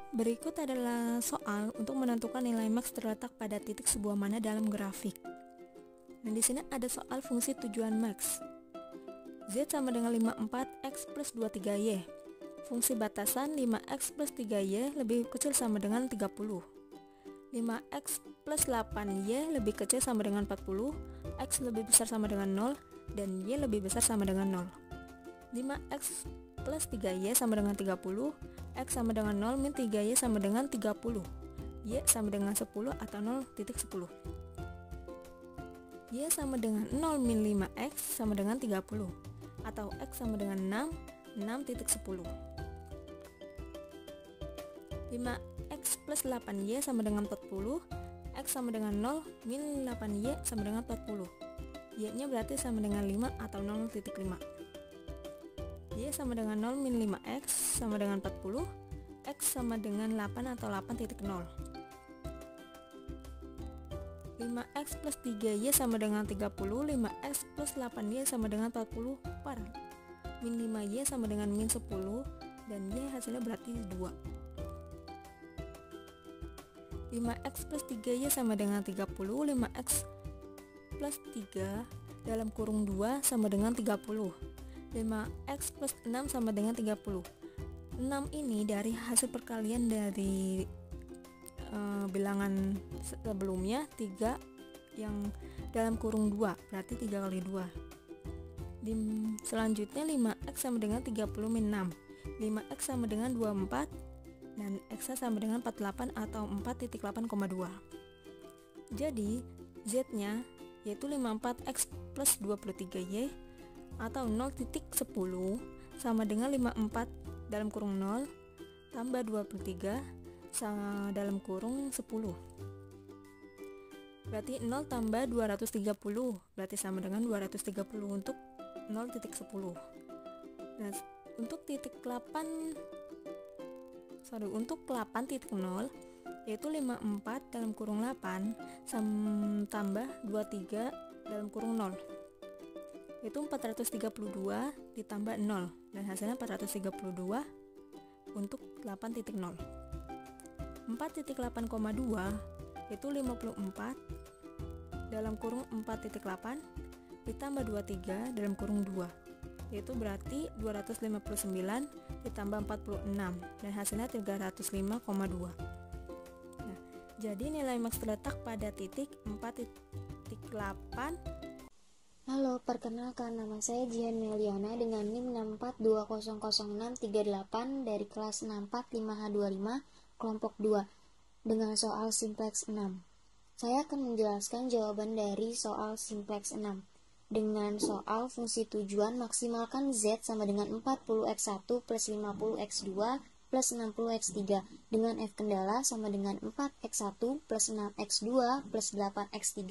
Berikut adalah soal untuk menentukan nilai max terletak pada titik sebuah mana dalam grafik. Nah, di sini ada soal fungsi tujuan max. Z sama dengan 54x plus 23y. Fungsi batasan 5x plus 3y lebih kecil sama dengan 30. 5x plus 8y lebih kecil sama dengan 40, x lebih besar sama dengan 0, dan y lebih besar sama dengan 0. 5x plus 3y sama dengan 30, x sama dengan 0 min 3y sama dengan 30, y sama dengan 10 atau 0.10. Y sama dengan 0 min 5x sama dengan 30, atau x sama dengan 6, 6.10. 5x plus 8y sama dengan 40, x sama dengan 0 min 8y sama dengan 40, y nya berarti sama dengan 5 atau 0.5. Y sama dengan 0 min 5x sama dengan 40, x sama dengan 8 atau 8.0. 5x plus 3y sama dengan 30, 5x plus 8y sama dengan 40 par min 5y sama dengan min 10, dan y hasilnya berarti 2. 5x plus 3y sama dengan 30, 5x plus 3 dalam kurung 2 sama dengan 30, 5x plus 6 sama dengan 30. 6 ini dari hasil perkalian dari bilangan sebelumnya 3 yang dalam kurung 2, berarti 3 kali 2. Selanjutnya 5x sama dengan 30 min 6, 5x sama dengan 24, dan x sama dengan 48 atau 4.8,2. Jadi z nya yaitu 54x plus 23y atau 0.10 sama dengan 54 dalam kurung 0 tambah 23 sama dalam kurung 10. Berarti 0 tambah 230 berarti sama dengan 230 untuk 0.10. Nah, untuk untuk 8.0 yaitu 54 dalam kurung 8 tambah 23 dalam kurung 0 yaitu 432 ditambah 0, dan hasilnya 432 untuk 8.0. 4.8,2 yaitu 54 dalam kurung 4.8 ditambah 23 dalam kurung 2, yaitu berarti 259 ditambah 46, dan hasilnya 305,2. Nah, jadi nilai max terletak pada titik 4.8. Halo, perkenalkan, nama saya Jihan Meliana dengan NIM 64200638 dari kelas 645H25 kelompok 2 dengan soal simplex 6. Saya akan menjelaskan jawaban dari soal simplex 6 dengan soal fungsi tujuan maksimalkan Z sama dengan 40x1 plus 50x2 plus 60x3 dengan F kendala sama dengan 4x1 plus 6x2 plus 8x3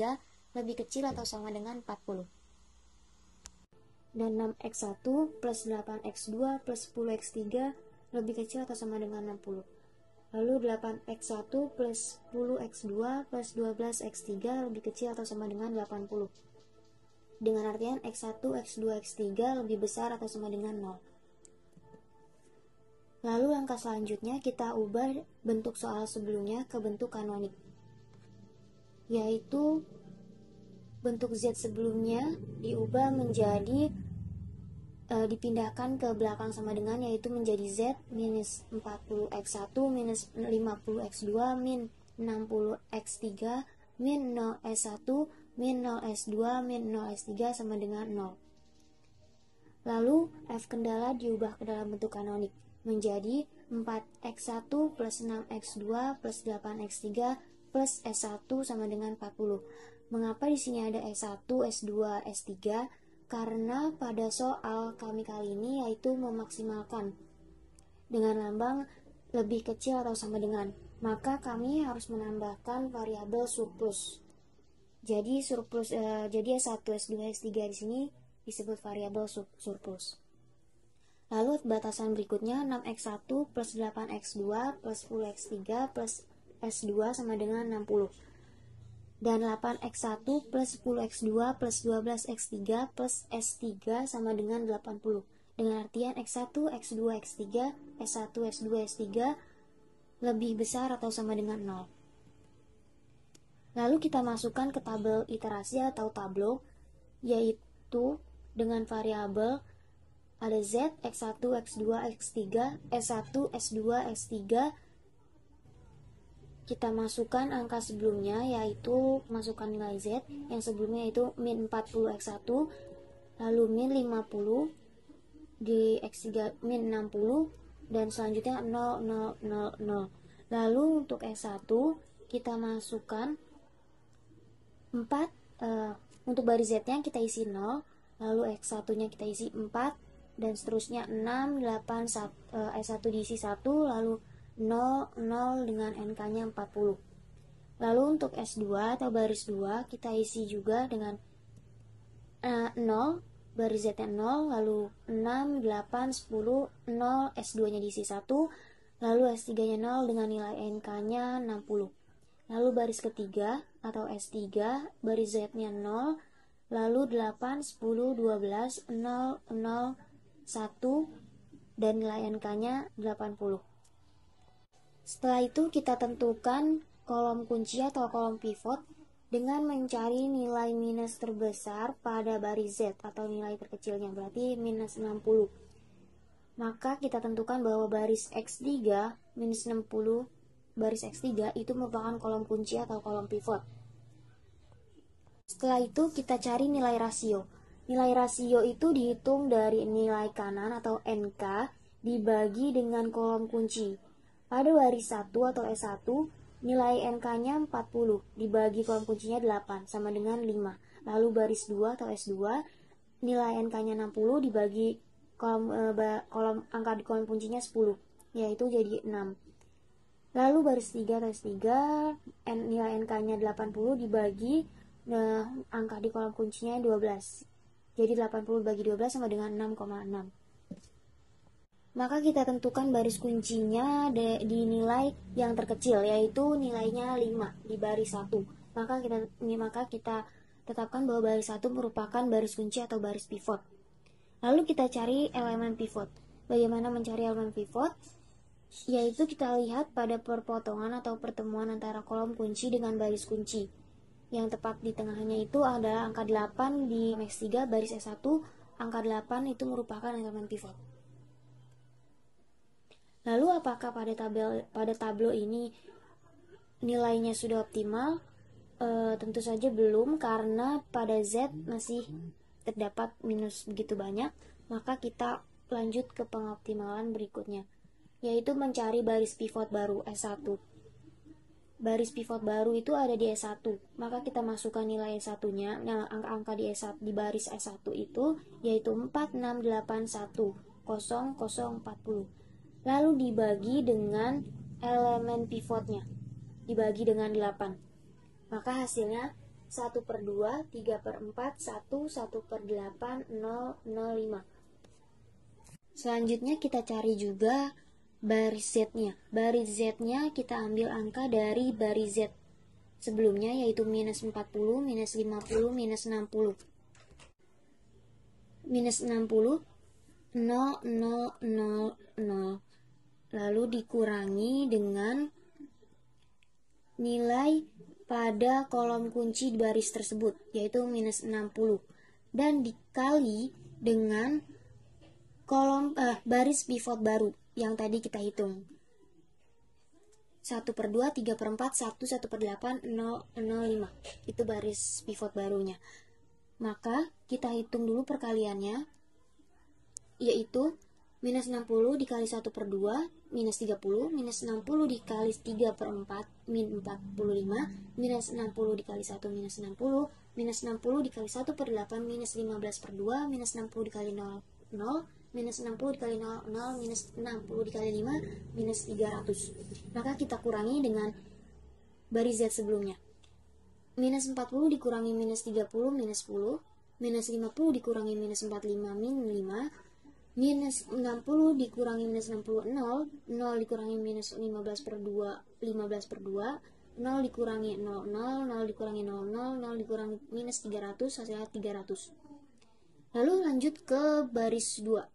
lebih kecil atau sama dengan 40. Dan 6x1 plus 8x2 plus 10x3 lebih kecil atau sama dengan 60. Lalu 8x1 plus 10x2 plus 12x3 lebih kecil atau sama dengan 80. Dengan artian x1, x2, x3 lebih besar atau sama dengan 0. Lalu langkah selanjutnya kita ubah bentuk soal sebelumnya ke bentuk kanonik, yaitu bentuk Z sebelumnya diubah menjadi dipindahkan ke belakang sama dengan, yaitu menjadi Z minus 40x1 minus 50x2 min 60x3 min 0s1 min 0s2 min 0s3 sama dengan 0. Lalu F kendala diubah ke dalam bentuk kanonik menjadi 4x1 plus 6x2 plus 8x3 plus S1 sama dengan 40. Mengapa di sini ada S1, S2, S3? Karena pada soal kami kali ini yaitu memaksimalkan dengan lambang lebih kecil atau sama dengan, maka kami harus menambahkan variabel surplus. Jadi jadi S1, S2, S3 di sini disebut variabel surplus. Lalu batasan berikutnya 6x1 plus 8x2 plus 10x3 plus S2 sama dengan 60. Dan 8x1 plus 10x2 plus 12x3 plus S3 sama dengan 80. Dengan artian x1, x2, x3, S1, S2, S3 lebih besar atau sama dengan 0. Lalu kita masukkan ke tabel iterasi atau tableau, yaitu dengan variabel ada Z, X1, X2, X3, S1, S2, S3. Kita masukkan angka sebelumnya, yaitu masukkan nilai Z yang sebelumnya yaitu min 40 X1, lalu min 50 di X3 min 60, dan selanjutnya 0, 0, 0, 0. Lalu untuk S1 kita masukkan 4, untuk baris Z-nya kita isi 0, lalu X1-nya kita isi 4, dan seterusnya 6, 8, S1 diisi 1, lalu 0, 0 dengan NK-nya 40. Lalu untuk S2 atau baris 2 kita isi juga dengan 0, baris Z-nya 0, lalu 6, 8, 10, 0, S2-nya diisi 1, lalu S3-nya 0 dengan nilai NK-nya 60. Lalu baris ketiga atau S3, baris Z-nya 0, lalu 8, 10, 12, 0, 0, 1, dan nilai NK-nya 80. Setelah itu kita tentukan kolom kunci atau kolom pivot dengan mencari nilai minus terbesar pada baris Z atau nilai terkecilnya, berarti minus 60. Maka kita tentukan bahwa baris X3 minus 60, baris X3 itu merupakan kolom kunci atau kolom pivot. Setelah itu kita cari nilai rasio. Nilai rasio itu dihitung dari nilai kanan atau NK dibagi dengan kolom kunci. Pada baris 1 atau S1, nilai NK-nya 40, dibagi kolom kuncinya 8, sama dengan 5. Lalu baris 2 atau S2, nilai NK-nya 60, dibagi kolom angka di kolom kuncinya 10, yaitu jadi 6. Lalu baris 3 atau S3, nilai NK-nya 80, dibagi angka di kolom kuncinya 12. Jadi 80 bagi 12 sama dengan 6,6. Maka kita tentukan baris kuncinya di nilai yang terkecil, yaitu nilainya 5 di baris 1. Maka kita tetapkan bahwa baris 1 merupakan baris kunci atau baris pivot. Lalu kita cari elemen pivot. Bagaimana mencari elemen pivot? Yaitu kita lihat pada perpotongan atau pertemuan antara kolom kunci dengan baris kunci. Yang tepat di tengahnya itu adalah angka 8 di X3 baris S1. Angka 8 itu merupakan elemen pivot. Lalu apakah pada tableau ini nilainya sudah optimal? Tentu saja belum, karena pada Z masih terdapat minus begitu banyak. Maka kita lanjut ke pengoptimalan berikutnya, yaitu mencari baris pivot baru S1. Baris pivot baru itu ada di S1, maka kita masukkan nilai S1-nya. Nah, angka-angka di baris S1 itu yaitu 4, 6, 8, 1, 0, 0, 40. Lalu dibagi dengan elemen pivotnya, dibagi dengan 8. Maka hasilnya 1/2, 3/4, 1, 1/8, 0, 0, 5. Selanjutnya kita cari juga baris Z-nya. Baris Z-nya kita ambil angka dari baris Z sebelumnya, yaitu minus 40, minus 50, minus 60. Minus 60, 0, 0, 0, 0. Lalu dikurangi dengan nilai pada kolom kunci di baris tersebut, yaitu minus 60, dan dikali dengan kolom baris pivot baru yang tadi kita hitung, 1/2, 3/4, 1, 1/8, 0, 0, 5. Itu baris pivot barunya. Maka kita hitung dulu perkaliannya, yaitu minus 60 dikali 1/2, minus 30, minus 60 dikali 3/4, min 45, minus 60 dikali 1, minus 60, minus 60 dikali 1/8, minus 15/2, minus 60 dikali 0, 0, minus 60 dikali 0, 0, minus 60 dikali 5, minus 300. Maka kita kurangi dengan baris Z sebelumnya. Minus 40 dikurangi minus 30, minus 10, minus 50 dikurangi minus 45, min 5, minus 60 dikurangi minus 60, 0, 0 dikurangi minus 15/2, 15/2, 0 dikurangi 0, 0, 0 dikurangi 0, 0, 0 dikurangi minus 300, hasilnya 300. Lalu lanjut ke baris 2.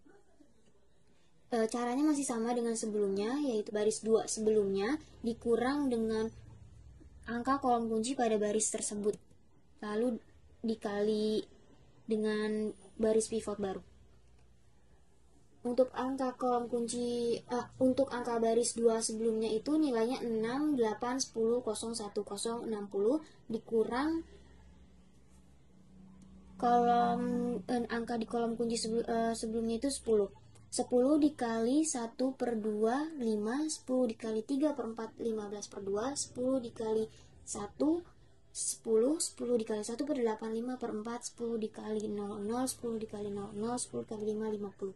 caranya masih sama dengan sebelumnya, yaitu baris 2 sebelumnya dikurang dengan angka kolom kunci pada baris tersebut, lalu dikali dengan baris pivot baru. Untuk angka kolom kunci untuk angka baris 2 sebelumnya itu nilainya 6, 8, 10, 0, 1, 0, 60 dikurang angka di kolom kunci sebelumnya itu 10. 10 dikali 1 per 2, 5, 10 dikali 3 per 4, 15 per 2, 10 dikali 1, 10, 10 dikali 1 per 8, 5 per 4, 10 dikali 00, 10 dikali 00, 10 kali 5, 50.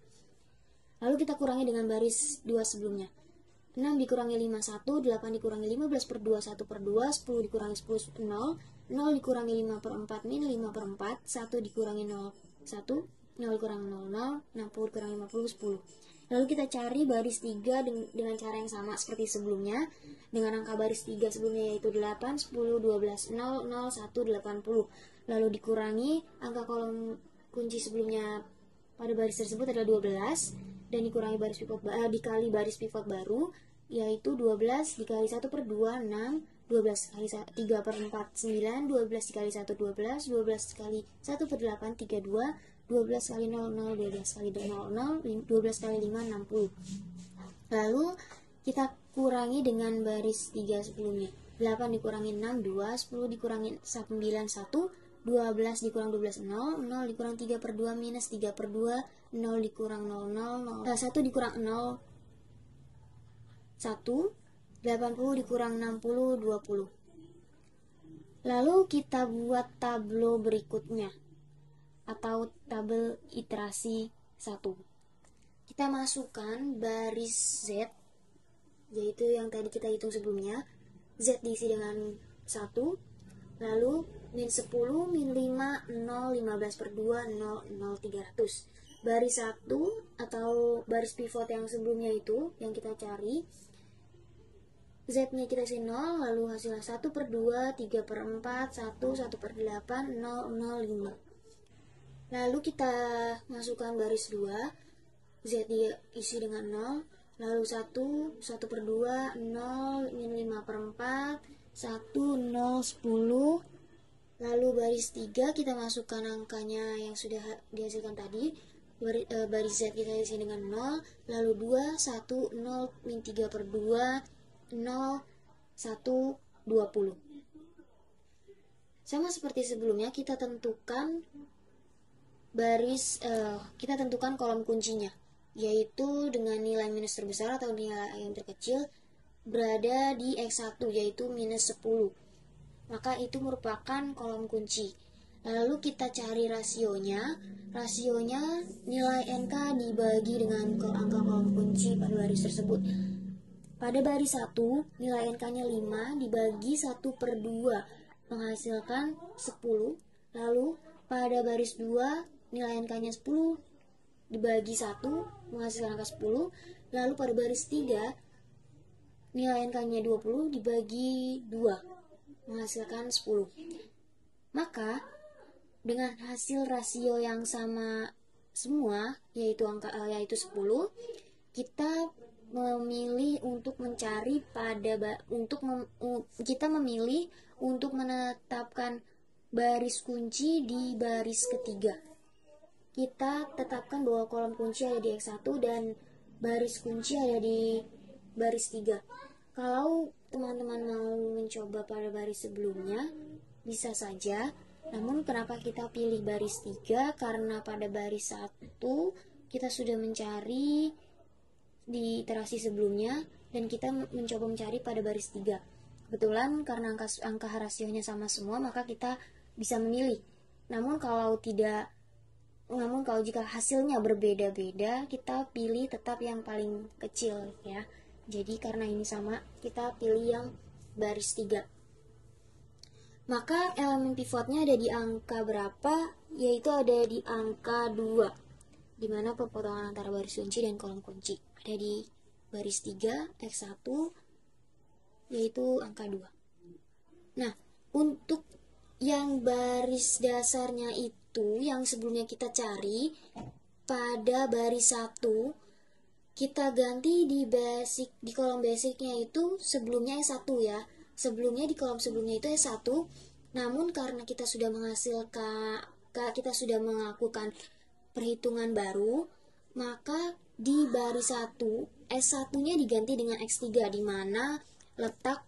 Lalu kita kurangi dengan baris 2 sebelumnya. 6 dikurangi 5, 1, 8 dikurangi 15 per 2, 1 per 2, 10 dikurangi 10, 0, 0 dikurangi 5 per 4, min 5 per 4, 1 dikurangi 0, 1, 0 kurang 00, 60 kurang 50, 10. Lalu kita cari baris 3 dengan cara yang sama seperti sebelumnya, dengan angka baris 3 sebelumnya yaitu 8, 10, 12, 0, 0, 1, 80. Lalu dikurangi angka kolom kunci sebelumnya pada baris tersebut adalah 12, dan dikurangi baris pivot dikali baris pivot baru, yaitu 12 dikali 1 per 2, 6, 12 kali 3 per 4, 9, 12 dikali 1, 12, 12 kali 1 per 8, 32, 12 kali 0, 0, 12 kali 0, 0, 12 kali 5, 60. Lalu kita kurangi dengan baris 3 sebelumnya. 8 dikurangi 6, 2, 10 dikurangi 9, 1, 12 dikurang 12, 0, 0 dikurang 3 per 2, minus 3 per 2, 0 dikurang 0, 0, 1 dikurang 0, 1, 80 dikurang 60, 20. Lalu kita buat tabel berikutnya, atau tabel iterasi 1. Kita masukkan baris Z, yaitu yang tadi kita hitung sebelumnya. Z diisi dengan 1, lalu min 10, min 5, 0, 15 per 2, 0, 0, 300. Baris 1 atau baris pivot yang sebelumnya itu yang kita cari, Z-nya kita isi 0, lalu hasilnya 1 per 2, 3 per 4, 1, 1 per 8, 0, 0, 5. Lalu kita masukkan baris 2, Z diisi dengan 0, lalu 1, 1 per 2, 0, min 5 per 4, 1, 0, 10. Lalu baris 3 kita masukkan angkanya yang sudah dihasilkan tadi. Baris Z kita isi dengan 0, lalu 2, 1, 0, min 3 per 2, 0, 1, 20. Sama seperti sebelumnya, kita tentukan kita tentukan kolom kuncinya, yaitu dengan nilai minus terbesar atau nilai yang terkecil berada di X1, yaitu minus 10. Maka itu merupakan kolom kunci. Lalu kita cari rasionya. Rasionya nilai NK dibagi dengan angka kolom kunci pada baris tersebut. Pada baris 1, nilai NK-nya 5 dibagi 1 per 2 menghasilkan 10. Lalu pada baris 2, nilai NK-nya 10 dibagi 1 menghasilkan angka 10. Lalu pada baris 3, nilai NK-nya 20 dibagi 2 menghasilkan 10. Maka dengan hasil rasio yang sama semua, yaitu 10, kita memilih untuk mencari kita memilih untuk menetapkan baris kunci di baris ketiga. Kita tetapkan bahwa kolom kunci ada di X1 dan baris kunci ada di baris 3. Kalau teman-teman mau mencoba pada baris sebelumnya, bisa saja. Namun kenapa kita pilih baris 3? Karena pada baris 1 kita sudah mencari di iterasi sebelumnya dan kita mencoba mencari pada baris 3. Kebetulan karena angka rasionya sama semua, maka kita bisa memilih. Namun kalau jika hasilnya berbeda-beda, kita pilih tetap yang paling kecil ya. Jadi karena ini sama, kita pilih yang baris 3. Maka elemen pivotnya ada di angka berapa? Yaitu ada di angka 2, di mana pepotongan antara baris kunci dan kolom kunci ada di baris 3 X1, yaitu angka 2. Nah, untuk yang baris dasarnya itu yang sebelumnya kita cari pada baris 1, kita ganti di kolom basicnya itu sebelumnya S1 ya. Sebelumnya di kolom sebelumnya itu S1, namun karena kita sudah melakukan perhitungan baru, maka di baris 1 S1-nya diganti dengan X3 di mana letak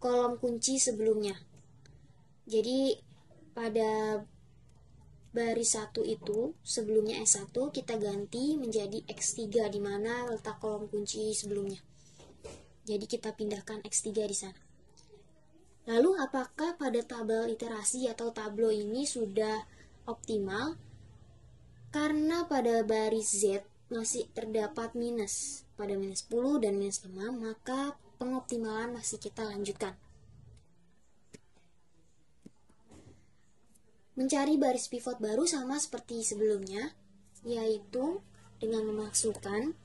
kolom kunci sebelumnya. Jadi pada baris 1 itu sebelumnya S1 kita ganti menjadi X3 di mana letak kolom kunci sebelumnya. Jadi kita pindahkan X3 di sana. Lalu apakah pada tabel iterasi atau tablo ini sudah optimal? Karena pada baris Z masih terdapat minus pada minus 10 dan minus 5, maka pengoptimalan masih kita lanjutkan. Mencari baris pivot baru sama seperti sebelumnya, yaitu dengan memasukkan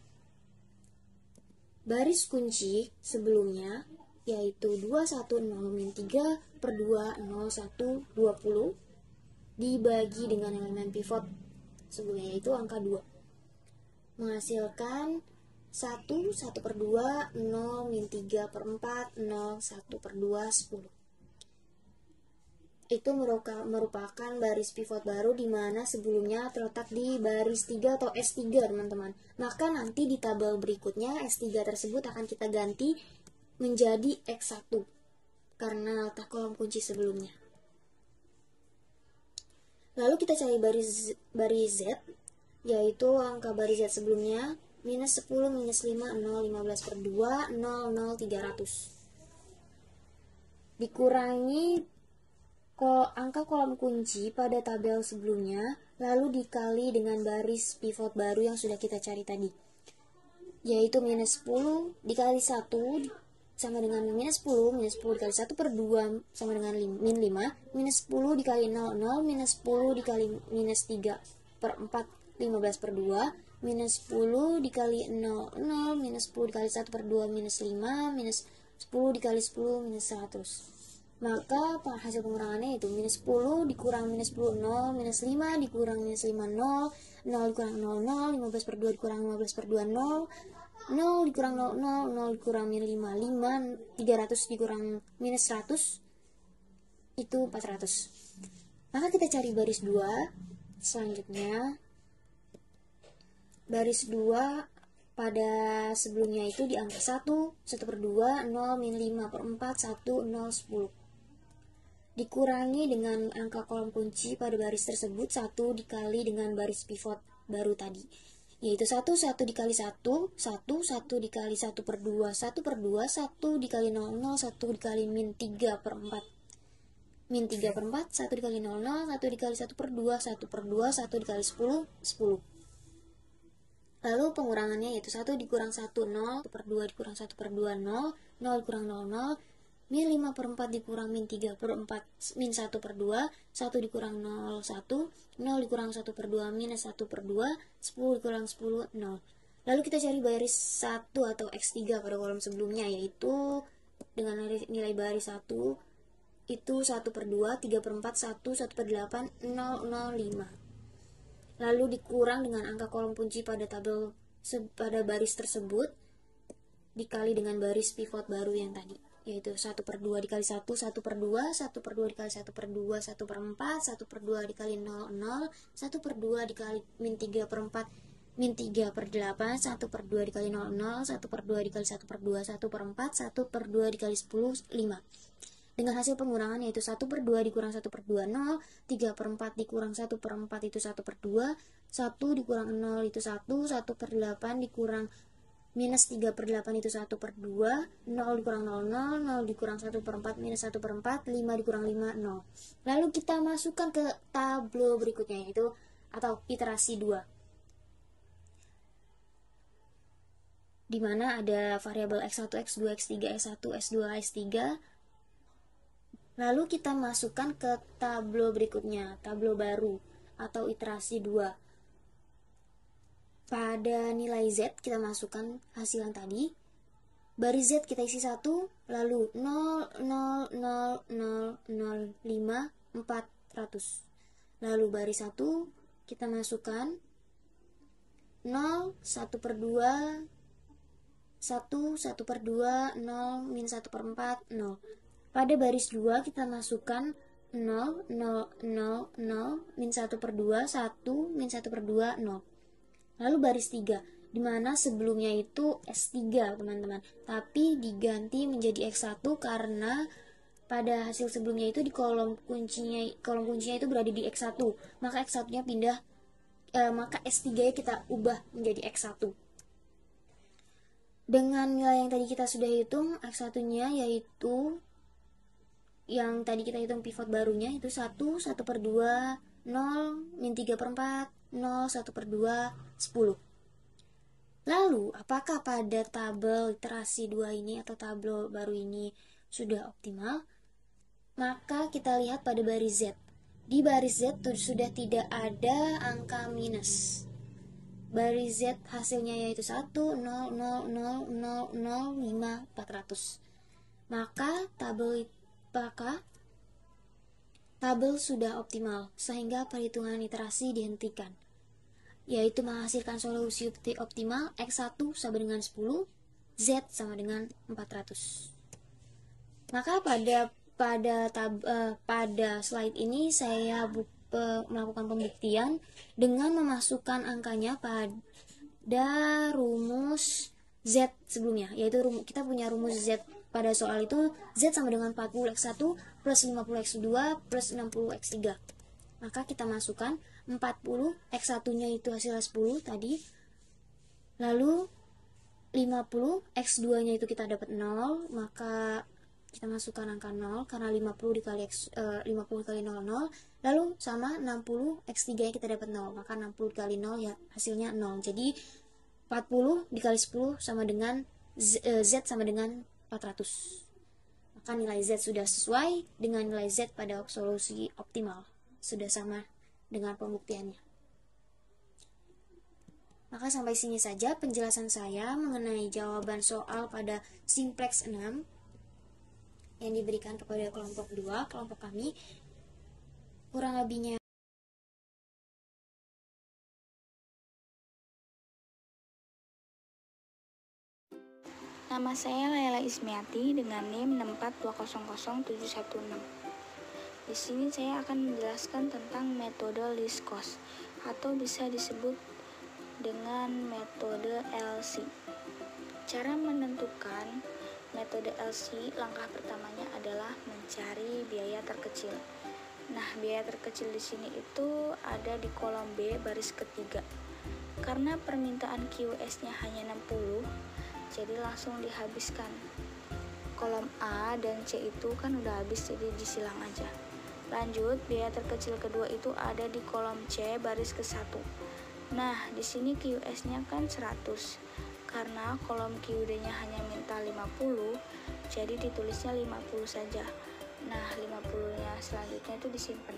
baris kunci sebelumnya, yaitu 210-3/2 0120 dibagi dengan elemen pivot sebelumnya, yaitu angka 2. Menghasilkan 1/2, 0-3/4, 0, 1/2, 10. Itu merupakan baris pivot baru di mana sebelumnya terletak di baris 3 atau S3, teman-teman. Maka nanti di tabel berikutnya S3 tersebut akan kita ganti menjadi X1 karena letak kolom kunci sebelumnya. Lalu kita cari baris Z, yaitu angka baris Z sebelumnya minus 10, minus 5, 0, 15/2, 0, 0, 300. Dikurangi angka kolom kunci pada tabel sebelumnya, lalu dikali dengan baris pivot baru yang sudah kita cari tadi, yaitu minus 10 dikali 1 sama dengan minus 10, minus 10 dikali 1/2 sama dengan min 5, minus 10 dikali 0, 0, minus 10 dikali minus 3/4, 15/2, minus 10 dikali 0, 0, minus 10 dikali 1/2, minus 5, minus 10 dikali 10, minus 100. Maka hasil pengurangannya itu minus 10 dikurang minus 10, 0, minus 5 dikurang minus 5, 0, 0 dikurang 0, 0, 15/2 dikurang 15/2, 0, 0 dikurang 0, 0, 0 dikurang minus 5, 5, 300 dikurang minus 100, itu 400. Maka kita cari baris 2, selanjutnya baris 2 pada sebelumnya itu di angka 1, 1/2, 0, min 5/4, 1, 0, 10. Dikurangi dengan angka kolom kunci pada baris tersebut, 1 dikali dengan baris pivot baru tadi, yaitu 1, 1 dikali 1, 1, 1 dikali 1/2, 1/2, 1 dikali 0, 0, 1 dikali min 3/4, min 3/4, 1 dikali 0, 0, 1 dikali 1/2, 1/2, 1 dikali 10, 10. Lalu pengurangannya yaitu 1 dikurang 1, 0, 1/2 dikurang 1/2, 0, 0 dikurang 0, 0, min 5/4 dikurang min 3/4, min 1/2, 1 dikurang 0, 1, 0 dikurang 1/2, minus 1/2, 10 dikurang 10, 0. Lalu kita cari baris 1 atau X3 pada kolom sebelumnya, yaitu dengan nilai baris 1 itu 1/2, 3/4, 1, 1/8, 0, 0, 5. Lalu dikurang dengan angka kolom kunci pada pada baris tersebut dikali dengan baris pivot baru yang tadi, yaitu 1/2 dikali 1, 1/2, 1/2 dikali 1/2, 1/4, 1/2 dikali 0, 0, 1/2 dikali min 3/4, min 3/8, 1/2 dikali 0, 0, 1/2 dikali 1/2, 1/4, 1/2 dikali 10, 5. Dengan hasil pengurangan yaitu 1/2 dikurang 1/2, 0, 3/4 dikurang 1/4 itu 1/2, 1 dikurang 0 itu 1, 1/8 dikurang minus 3/8 itu 1/2, 0 dikurang 0, 0, 0 dikurang 1/4 minus 1/4, 5 dikurang 5, 0. Lalu kita masukkan ke tablo berikutnya, yaitu atau iterasi 2, di mana ada variabel X1, X2, X3, S1, S2, S3. Lalu kita masukkan ke tablo berikutnya, tablo baru atau iterasi 2. Pada nilai Z kita masukkan hasil yang tadi. Baris Z kita isi 1, lalu 0, 0, 0, 0, 0, 5, 400. Lalu baris 1 kita masukkan 0, 1/2, 1, 1/2, 0, min 1/4, 0. Pada baris 2 kita masukkan 0, 0, 0, 0, min 1/2, 1, min 1/2, 0. Lalu baris 3, dimana sebelumnya itu S3 teman-teman, tapi diganti menjadi X1 karena pada hasil sebelumnya itu di kolom kuncinya itu berada di X1, maka X1-nya pindah, maka S3-nya kita ubah menjadi X1. Dengan nilai yang tadi kita sudah hitung, X1-nya yaitu yang tadi kita hitung pivot barunya itu 1, 1/2, 0, min 3/4, 0, 1/2, 10. Lalu, apakah pada tabel literasi 2 ini atau tabel baru ini sudah optimal? Maka kita lihat pada baris Z. Di baris Z sudah tidak ada angka minus. Baris Z hasilnya yaitu 1, 0, 0, 0, 0, 0, 5, 400. Maka tabel sudah optimal, sehingga perhitungan iterasi dihentikan, yaitu menghasilkan solusi optimal X1 sama dengan 10, Z sama dengan 400. Maka pada slide ini saya melakukan pembuktian dengan memasukkan angkanya pada rumus Z sebelumnya, yaitu kita punya rumus Z pada soal itu, Z sama dengan 40x1 plus 50x2 plus 60x3. Maka kita masukkan 40x1-nya itu hasilnya 10 tadi, lalu 50x2-nya itu kita dapat 0, maka kita masukkan angka 0 karena 50 kali 0, 0, lalu sama 60x3-nya kita dapat 0, maka 60 kali 0 ya hasilnya 0. Jadi 40 dikali 10 sama dengan Z sama dengan 400. Maka nilai Z sudah sesuai dengan nilai Z pada solusi optimal, sudah sama dengan pembuktiannya. Maka sampai sini saja penjelasan saya mengenai jawaban soal pada simplex 6 yang diberikan kepada kelompok 2, kelompok kami. Kurang lebihnya nama saya Laila Ismiati dengan NIM 642000716. Di sini saya akan menjelaskan tentang metode least cost atau bisa disebut dengan metode LC. Cara menentukan metode LC, langkah pertamanya adalah mencari biaya terkecil. Nah, biaya terkecil di sini itu ada di kolom B baris ketiga. Karena permintaan QS-nya hanya 60, jadi langsung dihabiskan. Kolom A dan C itu kan udah habis, jadi disilang aja. Lanjut, biaya terkecil kedua itu ada di kolom C baris ke-1. Nah, di sini QS-nya kan 100. Karena kolom QD-nya hanya minta 50, jadi ditulisnya 50 saja. Nah, 50-nya selanjutnya itu disimpan.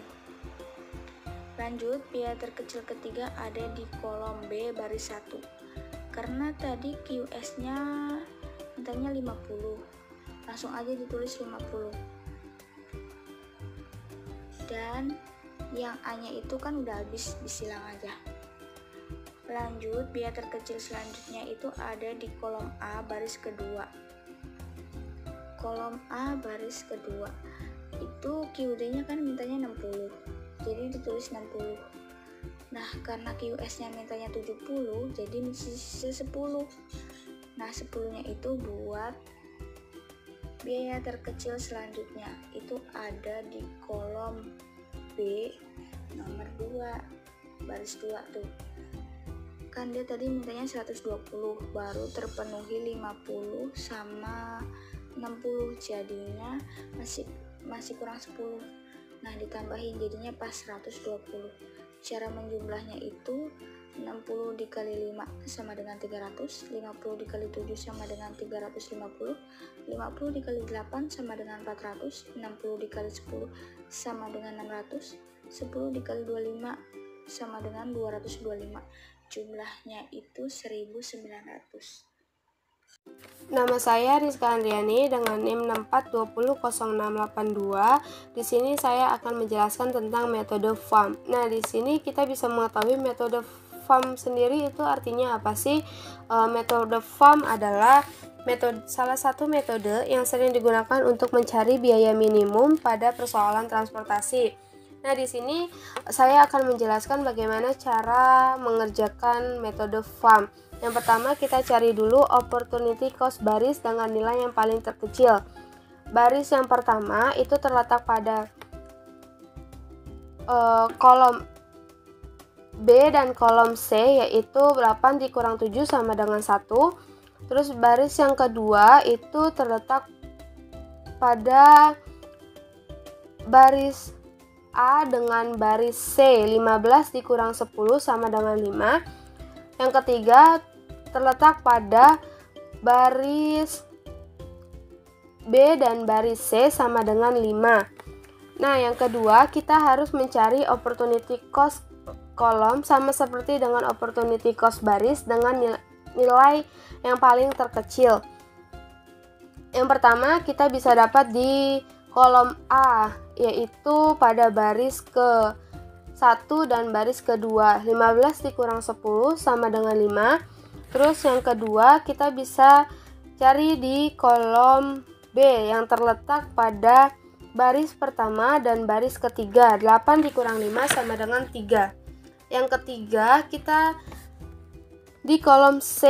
Lanjut, biaya terkecil ketiga ada di kolom B baris 1. Karena tadi QS-nya mintanya 50, langsung aja ditulis 50. Dan yang A-nya itu kan udah habis, disilang aja. Lanjut, biaya terkecil selanjutnya itu ada di kolom A baris kedua. Kolom A baris kedua itu QD-nya kan mintanya 60, jadi ditulis 60. Nah, karena QS-nya mintanya 70, jadi sisa 10. Nah, 10-nya itu buat biaya terkecil selanjutnya, itu ada di kolom B nomor 2 baris 2 tuh. Kan dia tadi mintanya 120, baru terpenuhi 50 sama 60, jadinya masih kurang 10. Nah, ditambahin jadinya pas 120. Cara menjumlahnya itu 60 dikali 5 sama dengan 300, 50 dikali 7 sama dengan 350, 50 dikali 8 sama dengan 400, 60 dikali 10 sama dengan 600, 10 dikali 25 sama dengan 225. Jumlahnya itu 1900. Nama saya Rizka Andriani dengan NIM 642000682. Di sini saya akan menjelaskan tentang metode FAM. Nah, di sini kita bisa mengetahui metode FAM sendiri itu artinya apa sih? Metode FAM adalah salah satu metode yang sering digunakan untuk mencari biaya minimum pada persoalan transportasi. Nah, di sini saya akan menjelaskan bagaimana cara mengerjakan metode FAM. Yang pertama, kita cari dulu opportunity cost baris dengan nilai yang paling terkecil. Baris yang pertama itu terletak pada kolom B dan kolom C, yaitu 8 dikurang 7 sama dengan 1. Terus baris yang kedua itu terletak pada baris A dengan baris C, 15 dikurang 10 sama dengan 5. Yang ketiga terletak pada baris B dan baris C sama dengan 5. Nah, yang kedua kita harus mencari opportunity cost kolom sama seperti dengan opportunity cost baris dengan nilai yang paling terkecil. Yang pertama kita bisa dapat di kolom A, yaitu pada baris ke-1 dan baris kedua, 15 dikurang 10 sama dengan 5. Terus yang kedua kita bisa cari di kolom B yang terletak pada baris pertama dan baris ketiga, 8 dikurang 5 sama dengan 3. Yang ketiga kita di kolom C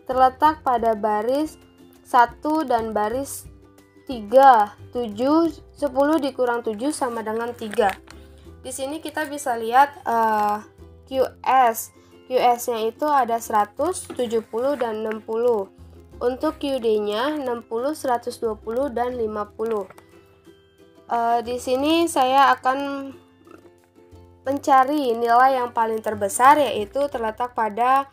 terletak pada baris 1 dan baris 3, 7, 10 dikurang 7 sama dengan 3. Di sini kita bisa lihat QS-nya itu ada 100, 70 dan 60. Untuk QD-nya 60, 120 dan 50. Di sini saya akan mencari nilai yang paling terbesar, yaitu terletak pada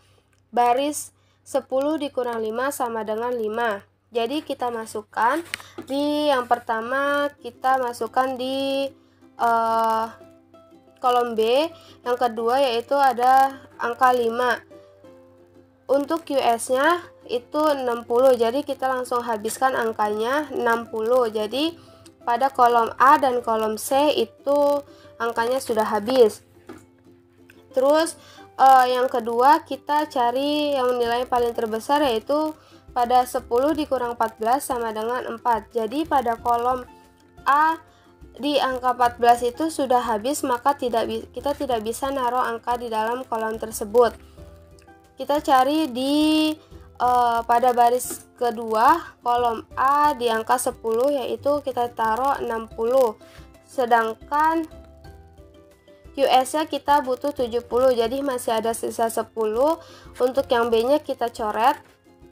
baris 10 dikurang 5 sama dengan 5. Jadi kita masukkan di yang pertama, kita masukkan di kolom B. Yang kedua yaitu ada angka 5. Untuk QS-nya itu 60. Jadi kita langsung habiskan angkanya 60. Jadi pada kolom A dan kolom C itu angkanya sudah habis. Terus yang kedua kita cari yang nilai paling terbesar, yaitu pada 10 dikurang 14 sama dengan 4. Jadi pada kolom A di angka 14 itu sudah habis, maka kita tidak bisa naruh angka di dalam kolom tersebut. Kita cari di pada baris kedua kolom A di angka 10, yaitu kita taruh 60. Sedangkan QS-nya kita butuh 70, jadi masih ada sisa 10. Untuk yang B-nya kita coret.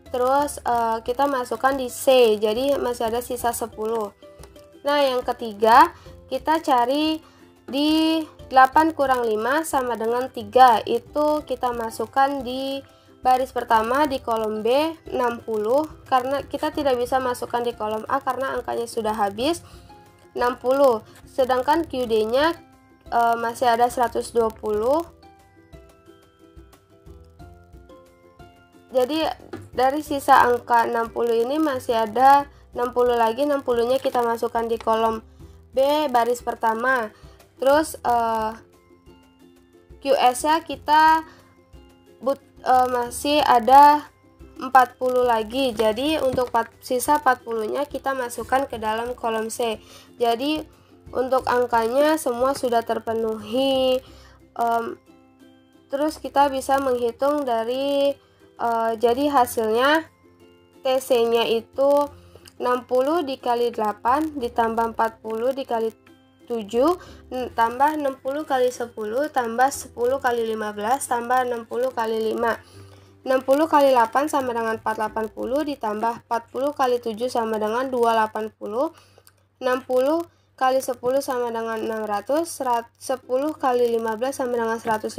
Terus kita masukkan di C, jadi masih ada sisa 10. Nah, yang ketiga kita cari di 8 kurang 5 sama dengan 3. Itu kita masukkan di baris pertama di kolom B 60, karena kita tidak bisa masukkan di kolom A karena angkanya sudah habis 60. Sedangkan QD-nya masih ada 120. Jadi dari sisa angka 60 ini masih ada 60 lagi. 60-nya kita masukkan di kolom B baris pertama. Terus QS-nya kita masih ada 40 lagi. Jadi untuk sisa 40-nya kita masukkan ke dalam kolom C. Jadi untuk angkanya semua sudah terpenuhi. Terus kita bisa menghitung dari jadi hasilnya TC-nya itu 60 dikali 8 ditambah 40 dikali 7 tambah 60 kali 10 tambah 10 kali 15 tambah 60 kali 5. 60 kali 8 sama dengan 480 ditambah 40 kali 7 sama dengan 280. 60 kali 10 sama dengan 600. 10 kali 15 sama dengan 150.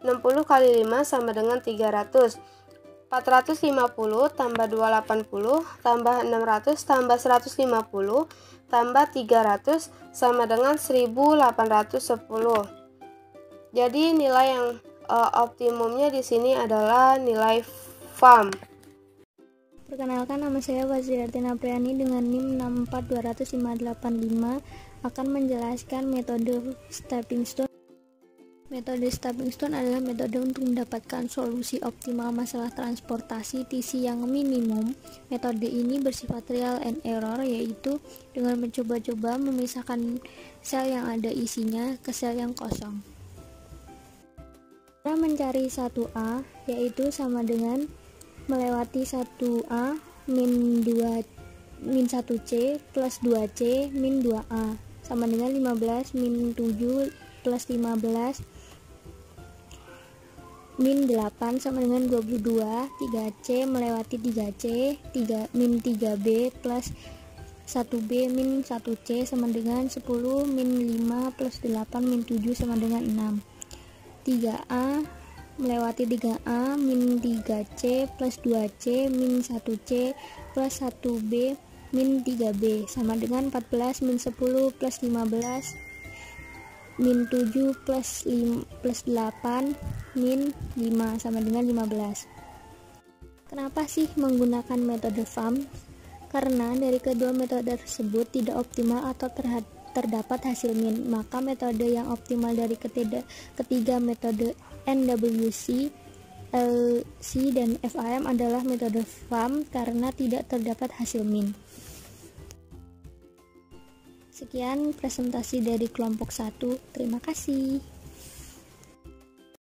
60 kali 5 sama dengan 300. 450 tambah 280 tambah 600 tambah 150 tambah 300 sama dengan 1810. Jadi nilai yang optimumnya di sini adalah nilai FAM. Perkenalkan, nama saya Wazirati Napriani dengan NIM 6420585 akan menjelaskan metode stepping stone. Metode stepping stone adalah metode untuk mendapatkan solusi optimal masalah transportasi TC yang minimum. Metode ini bersifat trial and error, yaitu dengan mencoba-coba memisahkan sel yang ada isinya ke sel yang kosong. Cara mencari 1A yaitu sama dengan melewati 1A min 1C plus 2C min 2A sama dengan 15 min 7 plus 15 min 8 sama dengan 22. 3C melewati 3C min 3B plus 1B min 1C sama dengan 10 min 5 plus 8 min 7 sama dengan 6. 3A melewati 3A min 3C plus 2C min 1C plus 1B min 3B sama dengan 14 min 10 plus 15 min 7 plus 8 min 5 sama dengan 15. Kenapa sih menggunakan metode FAM? Karena dari kedua metode tersebut tidak optimal atau terdapat hasil min, maka metode yang optimal dari ketiga metode NWC, LC, dan FAM adalah metode FAM karena tidak terdapat hasil min. Sekian presentasi dari kelompok 1. Terima kasih.